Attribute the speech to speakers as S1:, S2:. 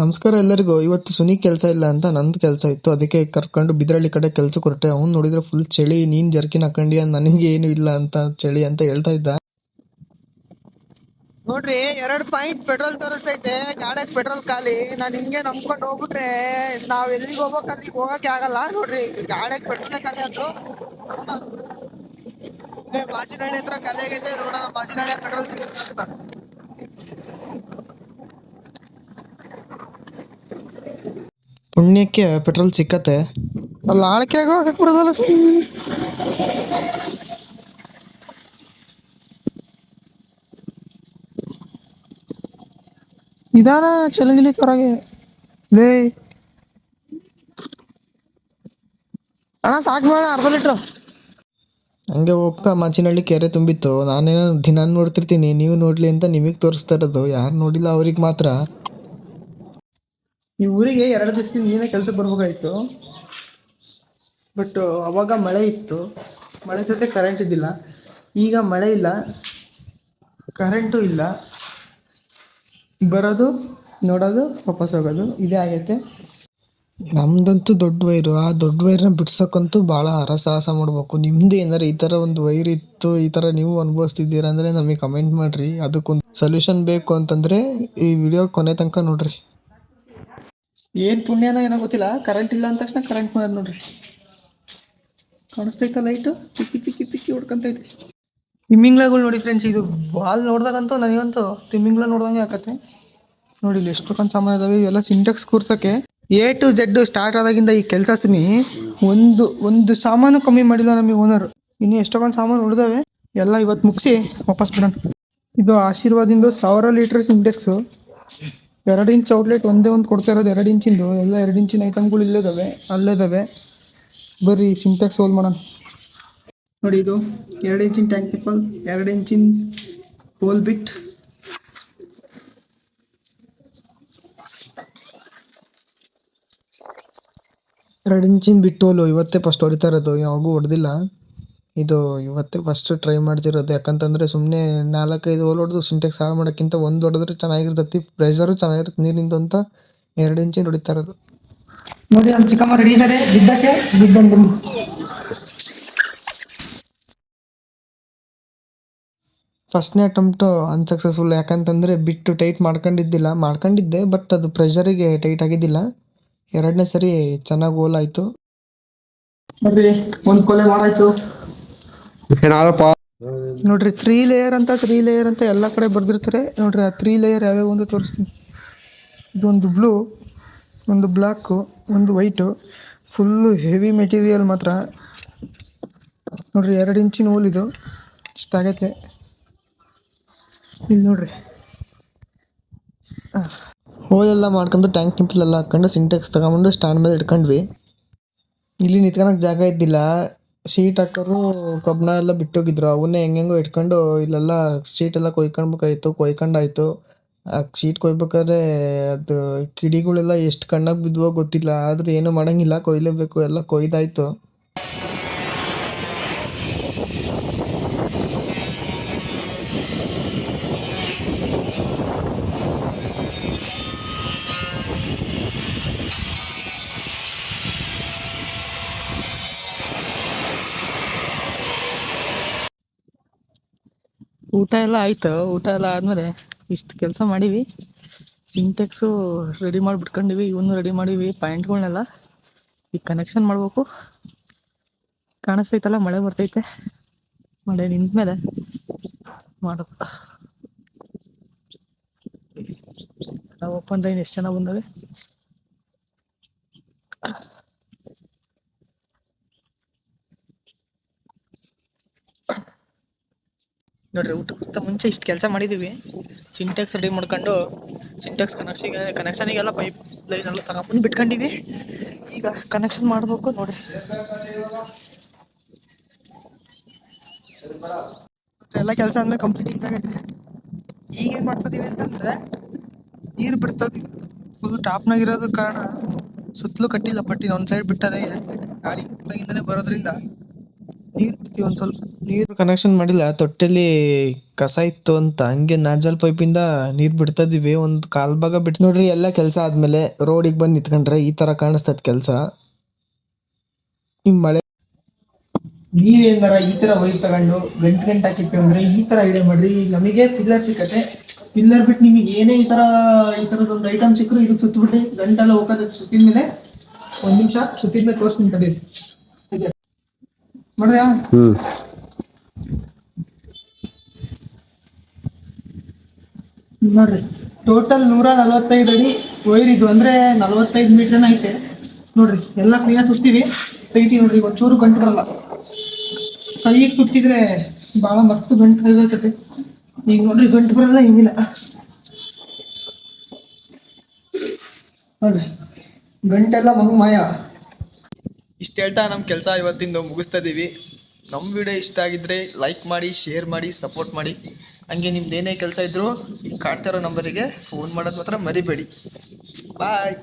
S1: ನಮಸ್ಕಾರ ಎಲ್ಲರಿಗೂ. ಇವತ್ತು ಸುನಿ ಕೆಲಸ ಇಲ್ಲ ಅಂತ ನಂದು ಕೆಲಸ ಇತ್ತು, ಅದಕ್ಕೆ ಕರ್ಕೊಂಡು ಬಿದ್ರಳ್ಳಿ ಕಡೆ ಕೆಲ್ಸಕ್ಕೆ ಹೊರಟೆ. ಅವ್ನು ನೋಡಿದ್ರೆ ಫುಲ್ ಚಳಿ, ನೀನ್ ಜರ್ಕಿನ್ ಹಾಕೊಂಡಿ, ನನಗೆ ಏನು ಇಲ್ಲ ಅಂತ ಚಳಿ ಅಂತ ಹೇಳ್ತಾ ಇದ್ದ.
S2: ನೋಡ್ರಿ 2 ಪಾಯಿಂಟ್ ಪೆಟ್ರೋಲ್ ತೋರಿಸ್ತೈತೆ, ಗಾಡಿಯಾಗ ಪೆಟ್ರೋಲ್ ಖಾಲಿ. ನಾನು ಹಿಂಗೆ ನಂಬ್ಕೊಂಡು ಹೋಗ್ಬಿಟ್ರೆ ನಾವ್ ಎಲ್ಲಿಗೆ ಹೋಗ್ಬೇಕು ಅಲ್ಲಿಗೆ ಹೋಗಕ್ಕೆ ಆಗಲ್ಲ. ನೋಡ್ರಿ ಗಾಡಿಯಾಗ ಪೆಟ್ರೋಲ್ ಖಾಲಿ ಆಯ್ತು. ಮಾಚಿನಹಳ್ಳಿ ಹತ್ರ ಖಾಲಿ ಆಗೈತೆ, ನೋಡೋಣ ಮಾಚಿನಹಳ್ಳಿ ಪೆಟ್ರೋಲ್ ಸಿಗುತ್ತೆ ಅಂತ.
S1: ಪುಣ್ಯಕ್ಕೆ ಪೆಟ್ರೋಲ್ ಸಿಕ್ಕತ್ತೆ.
S2: ಅಲ್ಲಿ ಆಳ್ಕೆಯಾಗ ಹೋಗಕ್ಕೆ ಬರೋದಲ್ಲ. ನಿಧಾನ ಚಲಗಿಲಿ ಹೊರಗೆ ಲೇ ಅಣ್ಣ, ಸಾಕು ಬೇಡ, ಅರ್ಧ ಲೀಟ್ರ್.
S1: ಹಂಗೆ ಹೋಗ್ತಾ ಮಾಚಿನಹಳ್ಳಿ ಕೆರೆ ತುಂಬಿತ್ತು. ನಾನೇನೋ ದಿನ ನೋಡ್ತಿರ್ತೀನಿ, ನೀವು ನೋಡ್ಲಿ ಅಂತ ನಿಮಗೆ ತೋರಿಸ್ತಾ ಇರೋದು. ಯಾರು ನೋಡಿಲ್ಲ ಅವ್ರಿಗೆ ಮಾತ್ರ.
S2: ಈ ಊರಿಗೆ 2 ದಿವಸದಿಂದ ನೀನೇ ಕೆಲ್ಸಕ್ಕೆ ಬರ್ಬೇಕಾಯ್ತು, ಬಟ್ ಅವಾಗ ಮಳೆ ಇತ್ತು. ಮಳೆ ಜೊತೆ ಕರೆಂಟ್ ಇದ್ದಿಲ್ಲ. ಈಗ ಮಳೆ ಇಲ್ಲ, ಕರೆಂಟು ಇಲ್ಲ, ಬರೋದು ನೋಡೋದು ವಾಪಸ್ ಹೋಗೋದು ಇದೇ ಆಗೈತೆ.
S1: ನಮ್ದಂತೂ ದೊಡ್ಡ ವೈರು. ಆ ದೊಡ್ಡ ವೈರ್ನ ಬಿಡ್ಸೋಕ್ಕಂತೂ ಭಾಳ ಹರಸಾಹಸ ಮಾಡ್ಬೇಕು. ನಿಮ್ದು ಏನಾರು ಈ ಥರ ಒಂದು ವೈರ್ ಇತ್ತು, ಈ ಥರ ನೀವು ಅನುಭವಿಸ್ತಿದ್ದೀರಾ ಅಂದರೆ ನಮಗೆ ಕಮೆಂಟ್ ಮಾಡಿರಿ. ಅದಕ್ಕೊಂದು ಸೊಲ್ಯೂಷನ್ ಬೇಕು ಅಂತಂದರೆ ಈ ವಿಡಿಯೋ ಕೊನೆ ತನಕ ನೋಡ್ರಿ.
S2: ಏನು ಪುಣ್ಯನೋ ಏನೋ ಗೊತ್ತಿಲ್ಲ, ಕರೆಂಟ್ ಇಲ್ಲ ಅಂದ ತಕ್ಷಣ ಕರೆಂಟ್ ಮಾಡೋದು ನೋಡ್ರಿ. ಕಾಣಿಸ್ತೈತ ಲೈಟು ಪಿಕ್ಕಿ ಪಿಕ್ಕಿ ಪಿಕ್ಕಿ ಹೊಡ್ಕೊಂತೈತಿ. ತಿಮ್ಮಿಂಗ್ಲಗಳು ನೋಡಿ ಫ್ರೆಂಡ್ಸ್, ಇದು ಬಾಲ್ ನೋಡ್ದಾಗಂತೂ ನನಗಂತೂ ತಿಮ್ಮಿಂಗ್ಲ ನೋಡ್ದಂಗೆ ಆಕತ್ತೆ. ನೋಡಿ ಇಲ್ಲಿ ಎಷ್ಟೊಂದು ಸಾಮಾನು ಇದಾವೆ. ಇವೆಲ್ಲ ಸಿಂಟೆಕ್ಸ್ ಕೂರ್ಸೋಕ್ಕೆ. A to Z ಸ್ಟಾರ್ಟ್ ಆದಾಗಿಂದ ಈ ಕೆಲಸ ಸುನಿ ಒಂದು ಸಾಮಾನು ಕಮ್ಮಿ ಮಾಡಿಲ್ಲ ನಮಗೆ ಓನರ್. ಇನ್ನು ಎಷ್ಟೊಂದು ಸಾಮಾನು ಉಳಿದಾವೆ, ಎಲ್ಲ ಇವತ್ತು ಮುಗಿಸಿ ವಾಪಸ್ ಬಿಡೋಣ. ಇದು ಆಶೀರ್ವಾದಿಂದ 1000 ಲೀಟ್ರ್ ಸಿಂಟೆಕ್ಸು. 2 ಇಂಚ್ ಔಟ್ಲೆಟ್ ಒಂದೇ ಒಂದು ಕೊಡ್ತಾ ಇರೋದು, 2 ಇಂಚಿಂದು. ಎಲ್ಲ 2 ಇಂಚಿನ ಐಟಮ್ಗಳು ಇಲ್ಲಿದ್ದಾವೆ, ಅಲ್ಲಿದ್ದಾವೆ. ಬರ್ರಿ ಸಿಂಟೆಕ್ಸ್ ಹೋಲ್ ಮಾಡೋಣ. ನೋಡಿ, ಇದು 2 ಇಂಚಿನ ಟ್ಯಾಂಕ್ ಪೀಪಲ್, 2 ಇಂಚಿನ ಹೋಲ್ ಬಿಟ್.
S1: ಎರಡು ಇಂಚಿನ ಬಿಟ್ಟೋಲು ಇವತ್ತೇ ಫಸ್ಟ್ ಹೊಡಿತಾ ಇರೋದು, ಯಾವಾಗೂ ಹೊಡೆದಿಲ್ಲ. ಇದು ಇವತ್ತೇ ಫಸ್ಟ್ ಟ್ರೈ ಮಾಡ್ತಿರೋದು. ಯಾಕಂತಂದರೆ ಸುಮ್ಮನೆ 4-5 ಹೋಲ್ ಹೊಡೆದು ಸಿಂಟೆಕ್ಸ್ ಹಾಳು ಮಾಡೋಕ್ಕಿಂತ ಒಂದು ಹೊಡೆದ್ರೆ ಚೆನ್ನಾಗಿರ್ತೈತಿ, ಪ್ರೆಷರು ಚೆನ್ನಾಗಿರುತ್ತೆ ನೀರಿಂದು ಅಂತ 2 ಇಂಚಿನ ಹೊಡಿತಾ ಇರೋದು.
S2: ನೋಡಿ ನಮ್ಮ ಚಿಕ್ಕಮ್ಮ ರೆಡಿ ಇದ್ದಾರೆ ಬಿದ್ದಕ್ಕೆ. ಬಿದ್ದಂಡು
S1: ಫಸ್ಟ್ನೇ ಅಟೆಂಪ್ಟು ಅನ್ಸಕ್ಸಸ್ಫುಲ್. ಯಾಕಂತಂದರೆ ಬಿಟ್ಟು ಟೈಟ್ ಮಾಡ್ಕೊಂಡಿದ್ದೆ, ಬಟ್ ಅದು ಪ್ರೆಷರಿಗೆ ಟೈಟ್ ಆಗಿದ್ದಿಲ್ಲ. 2ನೇ ಸರಿ ಚೆನ್ನಾಗಿ ಹೋಲ್ ಆಯಿತು.
S2: ನೋಡ್ರಿ ಒಂದು ಕೊಲೆ ಮಾಡಾಯ್ತು. ನೋಡ್ರಿ 3 ಲೇಯರ್ ಅಂತ ಎಲ್ಲ ಕಡೆ ಬರ್ದಿರ್ತಾರೆ. ನೋಡ್ರಿ ಆ 3 ಲೇಯರ್ ಯಾವ್ಯಾವ ಒಂದು ತೋರಿಸ್ತೀನಿ. ಇದೊಂದು ಬ್ಲೂ, ಒಂದು ಬ್ಲ್ಯಾಕು, ಒಂದು ವೈಟು. ಫುಲ್ಲು ಹೆವಿ ಮೆಟೀರಿಯಲ್ ಮಾತ್ರ. ನೋಡ್ರಿ 2 ಇಂಚಿನ ಹೋಲ್ ಇದು, ಇಷ್ಟಾಗೈತೆ. ಇಲ್ಲಿ ನೋಡ್ರಿ
S1: ಹೋಲೆಲ್ಲ ಮಾಡ್ಕೊಂಡು ಟ್ಯಾಂಕ್ ನಿಂಪಲೆಲ್ಲ ಹಾಕ್ಕೊಂಡು ಸಿಂಟೆಕ್ಸ್ ತಗೊಂಡು ಸ್ಟ್ಯಾಂಡ್ ಮೇಲೆ ಇಟ್ಕೊಂಡ್ವಿ. ಇಲ್ಲಿ ನಿಂತ್ಕೊಳಕ್ಕೆ ಜಾಗ ಇದ್ದಿಲ್ಲ. ಶೀಟ್ ಹಾಕೋರು ಕಬ್ಬಣ ಎಲ್ಲ ಬಿಟ್ಟೋಗಿದ್ರು, ಅವನ್ನೇ ಹೆಂಗೆಂಗೋ ಇಟ್ಕೊಂಡು ಇಲ್ಲೆಲ್ಲ ಶೀಟೆಲ್ಲ ಕೊಯ್ಕೊಂಡಾಯ್ತು. ಆ ಶೀಟ್ ಕೊಯ್ಬೇಕಾದ್ರೆ ಅದು ಕಿಡಿಗಳೆಲ್ಲ ಎಷ್ಟು ಕಣ್ಣಾಗಿ ಬಿದ್ವೋ ಗೊತ್ತಿಲ್ಲ, ಆದರೂ ಏನೂ ಮಾಡೋಂಗಿಲ್ಲ, ಕೊಯ್ಲೇಬೇಕು. ಎಲ್ಲ ಕೊಯ್ದಾಯ್ತು.
S2: ಊಟ ಎಲ್ಲ ಆಯ್ತು. ಊಟ ಎಲ್ಲ ಆದಮೇಲೆ ಇಷ್ಟು ಕೆಲಸ ಮಾಡೀವಿ. ಸಿಂಟೆಕ್ಸು ರೆಡಿ ಮಾಡಿ ಬಿಟ್ಕೊಂಡಿವಿ, ಇವನು ರೆಡಿ ಮಾಡೀವಿ. ಪಾಯಿಂಟ್ಗಳನ್ನೆಲ್ಲ ಈಗ ಕನೆಕ್ಷನ್ ಮಾಡಬೇಕು. ಕಾಣಿಸ್ತೈತಲ್ಲ, ಮಳೆ ಬರ್ತೈತೆ. ಮಳೆ ನಿಂತ್ಮೇಲೆ ಮಾಡೋದು. ಓಪನ್ ಲೈನ್ ಎಷ್ಟು ಜನ ಬಂದವೆ. ನೋಡ್ರಿ, ಊಟಕ್ಕಿಂತ ಮುಂಚೆ ಇಷ್ಟು ಕೆಲಸ ಮಾಡಿದ್ದೀವಿ. ಸಿಂಟೆಕ್ಸ್ ರೆಡಿ ಮಾಡ್ಕೊಂಡು ಸಿಂಟೆಕ್ಸ್ ಕನೆಕ್ಷನಿಗೆಲ್ಲ ಪೈಪ್ ಲೈನ್ ಎಲ್ಲ ತಗೊಂಡ್ಬಂದು ಬಿಟ್ಕೊಂಡಿವಿ. ಈಗ ಕನೆಕ್ಷನ್ ಮಾಡಬೇಕು. ನೋಡ್ರಿ ಎಲ್ಲ ಕೆಲಸ ಅಂದ್ರೆ ಕಂಪ್ಲೀಟಿಂಗ್ ಆಗೈತೆ. ಈಗೇನು ಮಾಡ್ತಿದೀವಿ ಅಂತಂದ್ರೆ, ನೀರು ಬಿಡ್ತದೆ ಫುಲ್ ಟಾಪ್ನಾಗಿರೋದ ಕಾರಣ ಸುತ್ತಲೂ ಕಟ್ಟಿಲ್ಲ ಪಟ್ಟಿನ. ಒಂದು ಸೈಡ್ ಬಿಟ್ಟಾರೆ, ಗಾಳಿ ಇಂದನೇ ಬರೋದ್ರಿಂದ ನೀರು ಬಿಡ್ತೀವಿ ಒಂದು ಸ್ವಲ್ಪ
S1: ನೀರು ಕನೆಕ್ಷನ್ ಮಾಡಿಲ್ಲ, ತೊಟ್ಟೆಲಿ ಕಸ ಇತ್ತು ಅಂತ ಹಂಗೆ ನಾಜಲ್ ಪೈಪಿಂದ ನೀರು ಬಿಡ್ತಾ ಇದೀವಿ. ಒಂದು ಕಾಲ್ ಭಾಗ ಬಿಟ್ಟು ನೋಡ್ರಿ. ಎಲ್ಲ ಕೆಲಸ ಆದ್ಮೇಲೆ ರೋಡಿಗೆ ಬಂದು ನಿಂತ್ಕೊಂಡ್ರೆ ಈ ತರ ಕಾಣಿಸ್ತದ ಕೆಲಸ. ಹಿಂಗ್ ಮಳೆ
S2: ನೀವೇನಾರ ಈ ತರ ವೈರ್ ತಗೊಂಡು ಗಂಟು ಹಾಕಿತ್ತು ಅಂದ್ರೆ ಈ ತರ ಐಡಿಯಾ ಮಾಡ್ರಿ. ನಮಗೆ ಪಿಲ್ಲರ್ ಸಿಕ್ಕತ್ತೆ. ಪಿಲ್ಲರ್ ಬಿಟ್ಟು ನಿಮಗೆ ಏನೇ ಈ ತರದೊಂದು ಐಟಮ್ ಸಿಕ್ಕರು ಇದಕ್ಕೆ ಸುತ್ತಬಿಟ್ಟು ಗಂಟೆಲ್ಲ ಹೋಗೋದ ಸುತ್ತಿದ ಮೇಲೆ 1 ನಿಮಿಷ ಸುತ್ತಿದ ಮೇಲೆ ತೋರಿಸ್ತೀನಿ ತಡೀರಿ. ನೋಡ್ದ್ಯಾ? ನೋಡ್ರಿ, ಟೋಟಲ್ 145 ಅಡಿ ವೈರ್ ಇದು, ಅಂದ್ರೆ 45 ಮೀಟರ್ನ ಐತೆ. ನೋಡ್ರಿ ಎಲ್ಲ ಕ್ಲೀನಾಗಿ ಸುತ್ತೀವಿ, ತೆಗಿತೀವಿ. ನೋಡ್ರಿ ಒಂಚೂರು ಗಂಟು ಬರಲ್ಲ. ಕೈಗೆ ಸುತ್ತಿದ್ರೆ ಭಾಳ ಮಸ್ತ್ ಗಂಟು ಆಗತ್ತೆ. ಈಗ ನೋಡ್ರಿ ಗಂಟು ಬರಲ್ಲ, ಏನಿಲ್ಲ. ನೋಡ್ರಿ ಗಂಟೆಲ್ಲ ಮಾಯ. ಇಷ್ಟು ಹೇಳ್ತಾ ನಮ್ಮ ಕೆಲಸ ಇವತ್ತಿಂದು ಮುಗಿಸ್ತಾ ಇದೀವಿ. ನಮ್ಮ ವಿಡಿಯೋ ಇಷ್ಟ ಆಗಿದ್ರೆ ಲೈಕ್ ಮಾಡಿ, ಶೇರ್ ಮಾಡಿ, ಸಪೋರ್ಟ್ ಮಾಡಿ. ಹಂಗೆ ನಿಮ್ದು ಏನೇ ಕೆಲಸ ಇದ್ದರೂ ಈಗ ಕಾಣ್ತಾ ಇರೋ ನಂಬರಿಗೆ ಫೋನ್ ಮಾಡೋದು ಮಾತ್ರ ಮರಿಬೇಡಿ. ಬಾಯ್.